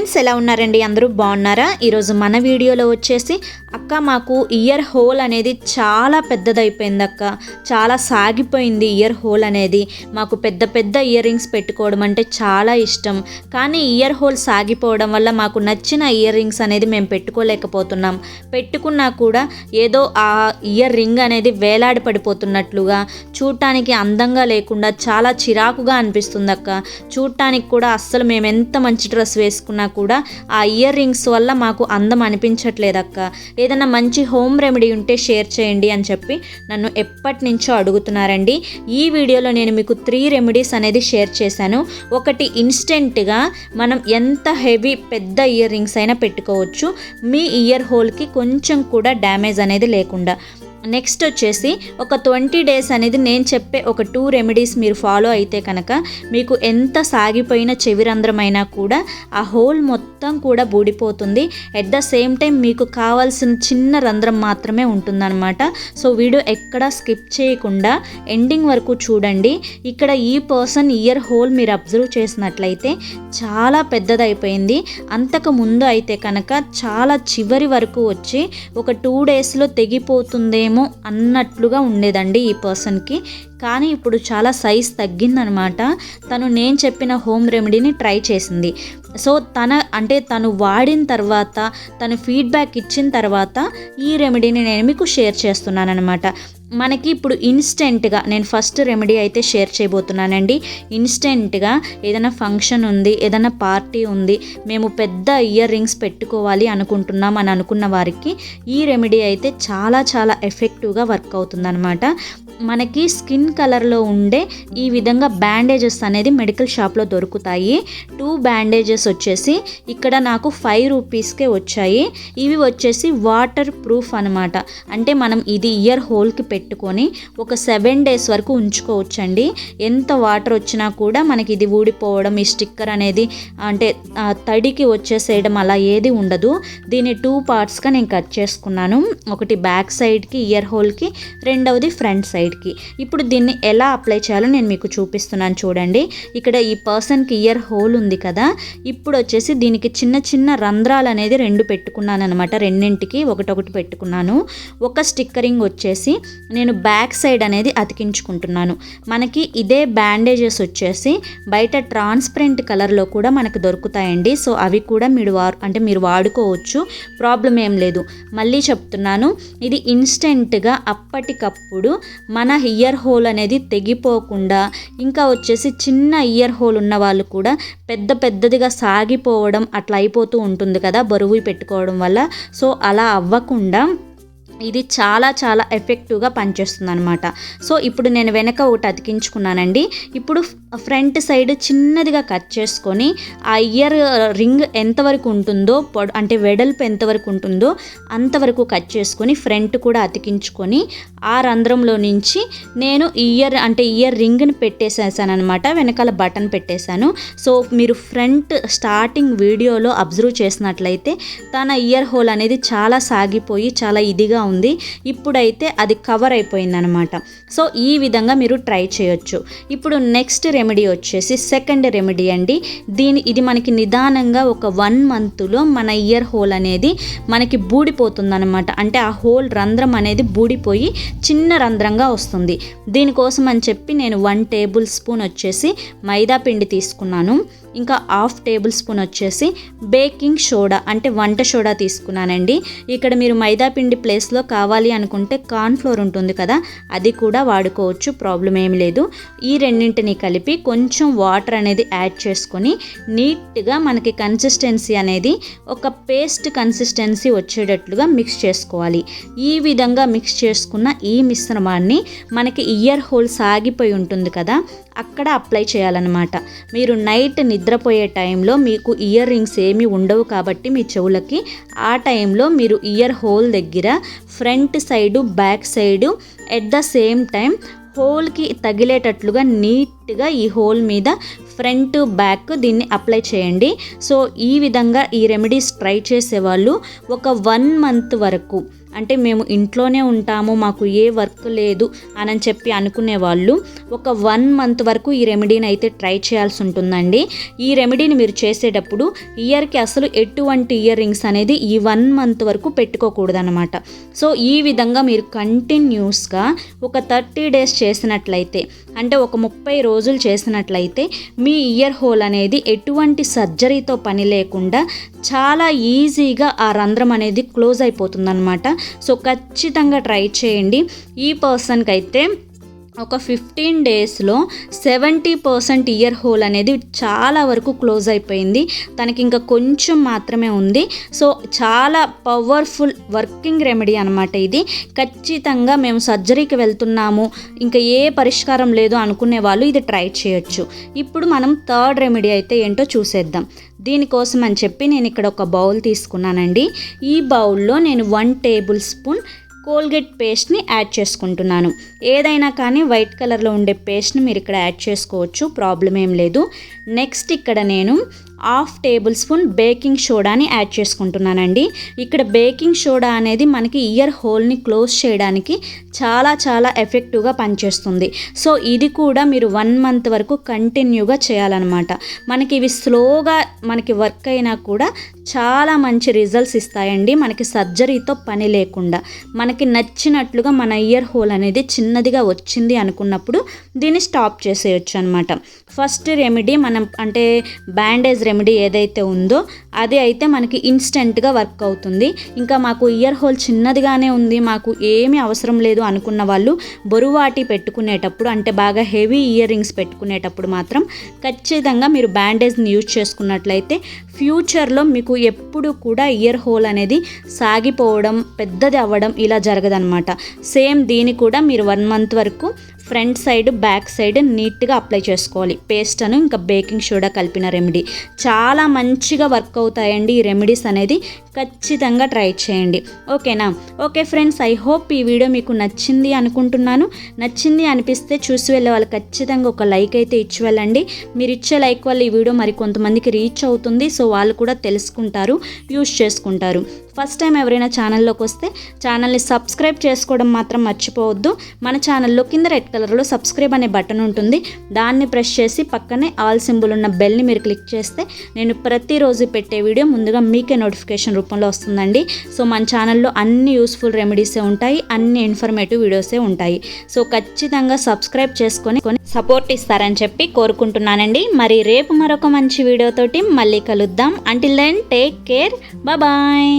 Friends ఎలా ఉన్నారండి? అందరూ బాగున్నారా? ఈరోజు మన వీడియోలో వచ్చేసి అక్క మాకు ఇయర్ హోల్ అనేది చాలా పెద్దదైపోయింది అక్క, చాలా సాగిపోయింది ఇయర్ హోల్ అనేది. మాకు పెద్ద పెద్ద ఇయర్ రింగ్స్ పెట్టుకోవడం అంటే చాలా ఇష్టం, కానీ ఇయర్ హోల్ సాగిపోవడం వల్ల మాకు నచ్చిన ఇయర్ రింగ్స్ అనేది మేము పెట్టుకోలేకపోతున్నాం. పెట్టుకున్నా కూడా ఏదో ఆ ఇయర్ రింగ్ అనేది వేలాడి పడిపోతున్నట్లుగా, చూడటానికి అందంగా లేకుండా చాలా చిరాకుగా అనిపిస్తుంది అక్క. చూడటానికి కూడా అస్సలు మేము ఎంత మంచి డ్రెస్ వేసుకున్నా కూడా ఆ ఇయర్ రింగ్స్ వల్ల మాకు అందం అనిపించట్లేదు అక్క. ఏదైనా మంచి హోమ్ రెమెడీ ఉంటే షేర్ చేయండి అని చెప్పి నన్ను ఎప్పటి నుంచో అడుగుతున్నారండి. ఈ వీడియోలో నేను మీకు 3 రెమెడీస్ అనేది షేర్ చేశాను. ఒకటి, ఇన్స్టెంట్గా మనం ఎంత హెవీ పెద్ద ఇయర్ రింగ్స్ అయినా పెట్టుకోవచ్చు, మీ ఇయర్ హోల్కి కొంచెం కూడా డ్యామేజ్ అనేది లేకుండా. నెక్స్ట్ వచ్చేసి ఒక 20 డేస్ అనేది నేను చెప్పే ఒక 2 రెమెడీస్ మీరు ఫాలో అయితే కనుక మీకు ఎంత సాగిపోయిన చెవిరంధ్రమైనా కూడా ఆ హోల్ మొత్తం కూడా బూడిపోతుంది. ఎట్ ద సేమ్ టైం మీకు కావాల్సిన చిన్న రంధ్రం మాత్రమే ఉంటుందన్నమాట. సో వీడియో ఎక్కడా స్కిప్ చేయకుండా ఎండింగ్ వరకు చూడండి. ఇక్కడ ఈ పర్సన్ ఇయర్ హోల్ మీరు అబ్జర్వ్ చేసినట్లయితే చాలా పెద్దదైపోయింది. అంతకు ముందు అయితే కనుక చాలా చివరి వరకు వచ్చి ఒక 2 డేస్లో తెగిపోతుందేమో అన్నట్లుగా ఉండేదండి ఈ పర్సన్కి. కానీ ఇప్పుడు చాలా సైజ్ తగ్గిందనమాట. తను నేను చెప్పిన హోమ్ రెమెడీని ట్రై చేసింది. సో తను వాడిన తర్వాత, తను ఫీడ్బ్యాక్ ఇచ్చిన తర్వాత ఈ రెమెడీని నేను మీకు షేర్ చేస్తున్నాను అనమాట. మనకి ఇప్పుడు ఇన్స్టెంట్గా నేను ఫస్ట్ రెమెడీ అయితే షేర్ చేయబోతున్నానండి. ఇన్స్టెంట్గా ఏదైనా ఫంక్షన్ ఉంది, ఏదైనా పార్టీ ఉంది, మేము పెద్ద ఇయర్ రింగ్స్ పెట్టుకోవాలి అనుకుంటున్నాం అని అనుకున్న వారికి ఈ రెమెడీ అయితే చాలా చాలా ఎఫెక్టివ్గా వర్క్ అవుతుందన్నమాట. మనకి స్కిన్ కలర్లో ఉండే ఈ విధంగా బ్యాండేజెస్ అనేది మెడికల్ షాప్లో దొరుకుతాయి. 2 బ్యాండేజెస్ వచ్చేసి ఇక్కడ నాకు 5 రూపీస్కే వచ్చాయి. ఇవి వచ్చేసి వాటర్ ప్రూఫ్ అనమాట. అంటే మనం ఇది ఇయర్ హోల్కి పెట్టుకొని ఒక 7 డేస్ వరకు ఉంచుకోవచ్చండి. ఎంత వాటర్ వచ్చినా కూడా మనకి ఇది ఊడిపోవడం, ఈ స్టిక్కర్ అనేది అంటే తడికి వచ్చేసేయడం అలా ఏది ఉండదు. దీన్ని 2 పార్ట్స్గా నేను కట్ చేసుకున్నాను. ఒకటి బ్యాక్ సైడ్కి ఇయర్ హోల్కి, రెండవది ఫ్రంట్ సైడ్కి. ఇప్పుడు దీన్ని ఎలా అప్లై చేయాలో నేను మీకు చూపిస్తున్నాను చూడండి. ఇక్కడ ఈ పర్సన్కి ఇయర్ హోల్ ఉంది కదా, ఇప్పుడు వచ్చేసి దీనికి చిన్న చిన్న రంధ్రాలు అనేది 2 పెట్టుకున్నాను అనమాట. రెండింటికి ఒకటొకటి పెట్టుకున్నాను. ఒక స్టిక్కరింగ్ వచ్చేసి నేను బ్యాక్ సైడ్ అనేది అతికించుకుంటున్నాను. మనకి ఇదే బ్యాండేజెస్ వచ్చేసి బయట ట్రాన్స్పరెంట్ కలర్లో కూడా మనకు దొరుకుతాయండి. సో అవి కూడా మీరు వాడుకోవచ్చు, ప్రాబ్లం ఏం లేదు. మళ్ళీ చెప్తున్నాను, ఇది ఇన్స్టెంట్గా అప్పటికప్పుడు మన ఇయర్ హోల్ అనేది తెగిపోకుండా, ఇంకా వచ్చేసి చిన్న ఇయర్ హోల్ ఉన్న వాళ్ళు కూడా పెద్దదిగా సాగిపోవడం అట్లా అయిపోతూ ఉంటుంది కదా బరువు పెట్టుకోవడం వల్ల. సో అలా అవ్వకుండా ఇది చాలా చాలా ఎఫెక్టివ్గా పనిచేస్తుంది అనమాట. సో ఇప్పుడు నేను వెనక ఒకటి అతికించుకున్నానండి. ఇప్పుడు ఫ్రంట్ సైడ్ చిన్నదిగా కట్ చేసుకొని ఆ ఇయర్ రింగ్ ఎంతవరకు ఉంటుందో, అంటే వెడల్పు ఎంతవరకు ఉంటుందో అంతవరకు కట్ చేసుకొని ఫ్రంట్ కూడా అతికించుకొని ఆ రంధ్రంలో నుంచి నేను ఇయర్ రింగ్ని పెట్టేసేసాను అనమాట. వెనకాల బటన్ పెట్టేశాను. సో మీరు ఫ్రంట్ స్టార్టింగ్ వీడియోలో అబ్జర్వ్ చేసినట్లయితే తన ఇయర్ హోల్ అనేది చాలా సాగిపోయి చాలా ఇదిగా ఉంది. ఇప్పుడైతే అది కవర్ అయిపోయింది అనమాట. సో ఈ విధంగా మీరు ట్రై చేయొచ్చు. ఇప్పుడు నెక్స్ట్ రెమెడీ వచ్చేసి సెకండ్ రెమెడీ అండి. ఇది మనకి నిదానంగా ఒక 1 మంత్లో మన ఇయర్ హోల్ అనేది మనకి బూడిపోతుంది అనమాట. అంటే ఆ హోల్ రంధ్రం అనేది బూడిపోయి చిన్న రంధ్రంగా వస్తుంది. దీనికోసం అని చెప్పి నేను 1 టేబుల్ స్పూన్ వచ్చేసి మైదా పిండి తీసుకున్నాను. ఇంకా 1/2 టేబుల్ స్పూన్ వచ్చేసి బేకింగ్ సోడా అంటే వంట సోడా తీసుకున్నానండి. ఇక్కడ మీరు మైదా పిండి ప్లేస్లో కావాలి అనుకుంటే కార్న్ ఫ్లోర్ ఉంటుంది కదా, అది కూడా వాడుకోవచ్చు, ప్రాబ్లం ఏమి లేదు. ఈ రెండింటిని కలిపి కొంచెం వాటర్ అనేది యాడ్ చేసుకొని నీట్గా మనకి కన్సిస్టెన్సీ అనేది ఒక పేస్ట్ కన్సిస్టెన్సీ వచ్చేటట్లుగా మిక్స్ చేసుకోవాలి. ఈ విధంగా మిక్స్ చేసుకున్న ఈ మిశ్రమాన్ని మనకి ఇయర్ హోల్ సాగిపోయి ఉంటుంది కదా అక్కడ అప్లై చేయాలన్నమాట. మీరు నైట్ నిద్రపోయే టైంలో మీకు ఇయర్ రింగ్స్ ఏమీ ఉండవు కాబట్టి మీ చెవులకి, ఆ టైంలో మీరు ఇయర్ హోల్ దగ్గర front side, back side at the same time హోల్కి తగిలేటట్లుగా నీట్ నీట్గా ఈ హోల్ మీద ఫ్రంట్ బ్యాక్ దీన్ని అప్లై చేయండి. సో ఈ విధంగా ఈ రెమెడీస్ ట్రై చేసేవాళ్ళు ఒక 1 మంత్ వరకు, అంటే మేము ఇంట్లోనే ఉంటాము, మాకు ఏ వర్క్ లేదు అని చెప్పి అనుకునే వాళ్ళు ఒక 1 మంత్ వరకు ఈ రెమెడీని అయితే ట్రై చేయాల్సి ఉంటుందండి. ఈ రెమెడీని మీరు చేసేటప్పుడు ఇయర్కి అసలు ఎటువంటి ఇయర్ రింగ్స్ అనేది ఈ 1 మంత్ వరకు పెట్టుకోకూడదు అనమాట. సో ఈ విధంగా మీరు కంటిన్యూస్గా ఒక 30 డేస్ చేసినట్లయితే, అంటే ఒక 30 రోజులు చేసినట్లయితే మీ ఇయర్ హోల్ అనేది ఎటువంటి సర్జరీతో పని లేకుండా చాలా ఈజీగా ఆ రంధ్రం అనేది క్లోజ్ అయిపోతుందన్నమాట. సో ఖచ్చితంగా ట్రై చేయండి. ఈ పర్సన్కి అయితే ఒక 15 డేస్లో 70% ఇయర్ హోల్ అనేది చాలా వరకు క్లోజ్ అయిపోయింది. తనకి ఇంకా కొంచెం మాత్రమే ఉంది. సో చాలా పవర్ఫుల్ వర్కింగ్ రెమెడీ అనమాట ఇది. ఖచ్చితంగా మేము సర్జరీకి వెళ్తున్నాము, ఇంకా ఏ పరిష్కారం లేదు అనుకునే వాళ్ళు ఇది ట్రై చేయొచ్చు. ఇప్పుడు మనం థర్డ్ రెమెడీ అయితే ఏంటో చూసేద్దాం. దీనికోసం అని చెప్పి నేను ఇక్కడ ఒక బౌల్ తీసుకున్నానండి. ఈ బౌల్లో నేను 1 టేబుల్ స్పూన్ కోల్గేట్ పేస్ట్ని యాడ్ చేసుకుంటున్నాను. ఏదైనా కానీ వైట్ కలర్లో ఉండే పేస్ట్ని మీరు ఇక్కడ యాడ్ చేసుకోవచ్చు, ప్రాబ్లం ఏం లేదు. నెక్స్ట్ ఇక్కడ నేను 1/2 టేబుల్ స్పూన్ బేకింగ్ సోడాని యాడ్ చేసుకుంటున్నానండి. ఇక్కడ బేకింగ్ సోడా అనేది మనకి ఇయర్ హోల్ని క్లోజ్ చేయడానికి చాలా చాలా ఎఫెక్టివ్గా పనిచేస్తుంది. సో ఇది కూడా మీరు 1 మంత్ వరకు కంటిన్యూగా చేయాలన్నమాట. మనకి ఇవి స్లోగా మనకి వర్క్ అయినా కూడా చాలా మంచి రిజల్ట్స్ ఇస్తాయండి. మనకి సర్జరీతో పని లేకుండా మనకి నచ్చినట్లుగా మన ఇయర్ హోల్ అనేది చిన్నదిగా వచ్చింది అనుకున్నప్పుడు దీన్ని స్టాప్ చేసేయచ్చు అనమాట. ఫస్ట్ రెమెడీ మనం అంటే బ్యాండేజ్ రెమెడీ ఏదైతే ఉందో అది అయితే మనకి ఇన్స్టెంట్గా వర్క్ అవుతుంది. ఇంకా మాకు ఇయర్ హోల్ చిన్నదిగానే ఉంది, మాకు ఏమీ అవసరం లేదు అనుకున్న వాళ్ళు బొరువాటి పెట్టుకునేటప్పుడు, అంటే బాగా హెవీ ఇయర్ రింగ్స్ పెట్టుకునేటప్పుడు మాత్రం ఖచ్చితంగా మీరు బ్యాండేజ్ని యూజ్ చేసుకున్నట్లయితే ఫ్యూచర్లో మీకు ఎప్పుడు కూడా ఇయర్ హోల్ అనేది సాగిపోవడం, పెద్దది అవ్వడం ఇలా జరగదనమాట. సేమ్ దీన్ని కూడా మీరు 1 మంత్ వరకు ఫ్రంట్ సైడ్ బ్యాక్ సైడ్ నీట్గా అప్లై చేసుకోవాలి. పేస్ట్ అను ఇంకా బేకింగ్ సోడా కలిపిన రెమెడీ చాలా మంచిగా వర్క్ అవుతాయండి. ఈ రెమెడీస్ అనేది ఖచ్చితంగా ట్రై చేయండి. ఓకేనా? ఓకే ఫ్రెండ్స్, ఐ హోప్ ఈ వీడియో మీకు నచ్చింది అనుకుంటున్నాను. నచ్చింది అనిపిస్తే చూసి వెళ్ళే వాళ్ళు ఖచ్చితంగా ఒక లైక్ అయితే ఇచ్చి వెళ్ళండి. మీరు ఇచ్చే లైక్ వల్ల ఈ వీడియో మరి కొంతమందికి రీచ్ అవుతుంది. సో వాళ్ళు కూడా తెలుసుకుంటారు, యూజ్ చేసుకుంటారు. ఫస్ట్ టైం ఎవరైనా ఛానల్లోకి వస్తే ఛానల్ని సబ్స్క్రైబ్ చేసుకోవడం మాత్రం మర్చిపోవద్దు. మన ఛానల్లో కింద రెడ్ కలర్లో సబ్స్క్రైబ్ అనే బటన్ ఉంటుంది, దాన్ని ప్రెస్ చేసి పక్కనే ఆల్ సింబల్ ఉన్న బెల్ని మీరు క్లిక్ చేస్తే నేను ప్రతిరోజు పెట్టే వీడియో ముందుగా మీకే నోటిఫికేషన్ రూపంలో వస్తుందండి. సో మన ఛానల్లో అన్ని యూస్ఫుల్ రెమెడీసే ఉంటాయి, అన్ని ఇన్ఫర్మేటివ్ వీడియోసే ఉంటాయి. సో ఖచ్చితంగా సబ్స్క్రైబ్ చేసుకొని సపోర్ట్ ఇస్తారని చెప్పి కోరుకుంటున్నానండి. మరి రేపు మరొక మంచి వీడియోతోటి మళ్ళీ కలుద్దాం. Until then take care, bye.